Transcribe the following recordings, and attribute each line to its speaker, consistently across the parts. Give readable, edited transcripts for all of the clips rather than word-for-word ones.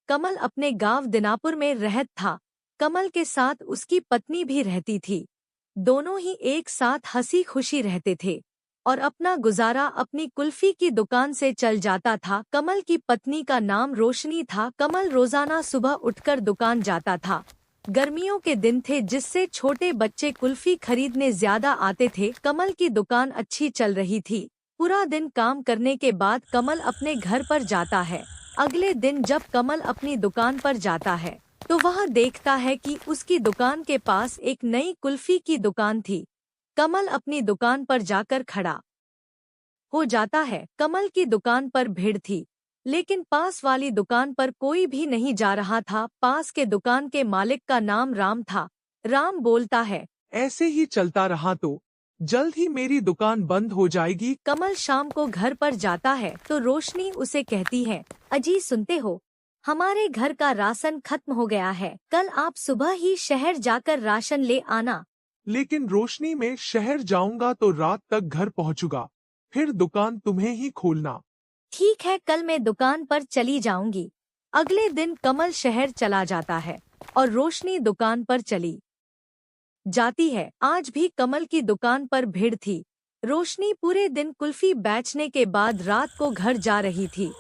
Speaker 1: कमल अपने गांव दिनापुर में रहत था। कमल के साथ उसकी पत्नी भी रहती थी। दोनों ही एक साथ हंसी खुशी रहते थे और अपना गुजारा अपनी कुल्फी की दुकान से चल जाता था। कमल की पत्नी का नाम रोशनी था। कमल रोजाना सुबह उठकर दुकान जाता था। गर्मियों के दिन थे जिससे छोटे बच्चे कुल्फी खरीदने ज्यादा आते थे। कमल की दुकान अच्छी चल रही थी। पूरा दिन काम करने के बाद कमल अपने घर पर जाता है। अगले दिन जब कमल अपनी दुकान पर जाता है तो वह देखता है कि उसकी दुकान के पास एक नई कुल्फी की दुकान थी। कमल अपनी दुकान पर जाकर खड़ा हो जाता है। कमल की दुकान पर भीड़ थी, लेकिन पास वाली दुकान पर कोई भी नहीं जा रहा था। पास के दुकान के मालिक का नाम राम था। राम बोलता है,
Speaker 2: ऐसे ही चलता रहा तो जल्द ही मेरी दुकान बंद हो जाएगी।
Speaker 1: कमल शाम को घर पर जाता है तो रोशनी उसे कहती है, अजी सुनते हो, हमारे घर का राशन खत्म हो गया है। कल आप सुबह ही शहर जाकर राशन ले आना।
Speaker 2: लेकिन रोशनी, में शहर जाऊंगा तो रात तक घर पहुंचूंगा, फिर दुकान तुम्हें ही खोलना।
Speaker 1: ठीक है, कल मैं दुकान पर चली जाऊंगी। अगले दिन कमल शहर चला जाता है और रोशनी दुकान पर चली जाती है। आज भी कमल की दुकान पर भीड़ थी। रोशनी पूरे दिन कुल्फी बेचने के बाद रात को घर जा रही थी।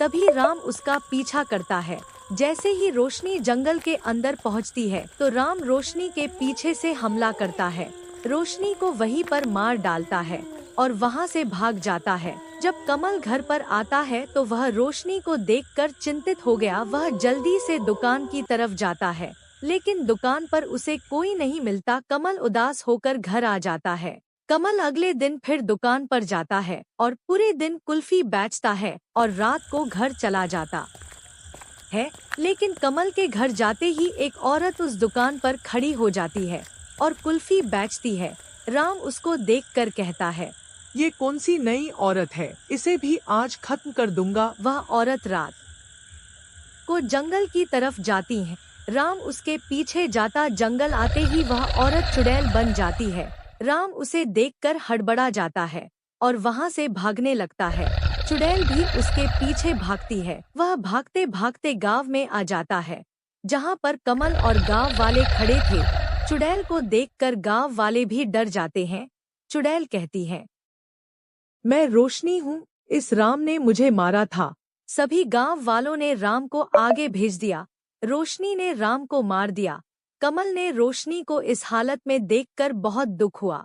Speaker 1: तभी राम उसका पीछा करता है। जैसे ही रोशनी जंगल के अंदर पहुंचती है तो राम रोशनी के पीछे से हमला करता है। रोशनी को वहीं पर मार डालता है और वहां से भाग जाता है। जब कमल घर पर आता है तो वह रोशनी को देखकर चिंतित हो गया। वह जल्दी से दुकान की तरफ जाता है, लेकिन दुकान पर उसे कोई नहीं मिलता। कमल उदास होकर घर आ जाता है। कमल अगले दिन फिर दुकान पर जाता है और पूरे दिन कुल्फी बेचता है और रात को घर चला जाता है। लेकिन कमल के घर जाते ही एक औरत उस दुकान पर खड़ी हो जाती है और कुल्फी बेचती है। राम उसको देखकर कहता है,
Speaker 2: ये कौन सी नई औरत है, इसे भी आज खत्म कर दूंगा।
Speaker 1: वह औरत रात को जंगल की तरफ जाती है। राम उसके पीछे जाता। जंगल आते ही वह औरत चुड़ैल बन जाती है। राम उसे देखकर हड़बड़ा जाता है और वहां से भागने लगता है। चुड़ैल भी उसके पीछे भागती है। वह भागते भागते गांव में आ जाता है, जहां पर कमल और गांव वाले खड़े थे। चुड़ैल को देखकर गांव वाले भी डर जाते हैं। चुड़ैल कहती है, मैं रोशनी हूँ, इस राम ने मुझे मारा था। सभी गांव वालों ने राम को आगे भेज दिया। रोशनी ने राम को मार दिया। कमल ने रोशनी को इस हालत में देखकर बहुत दुख हुआ।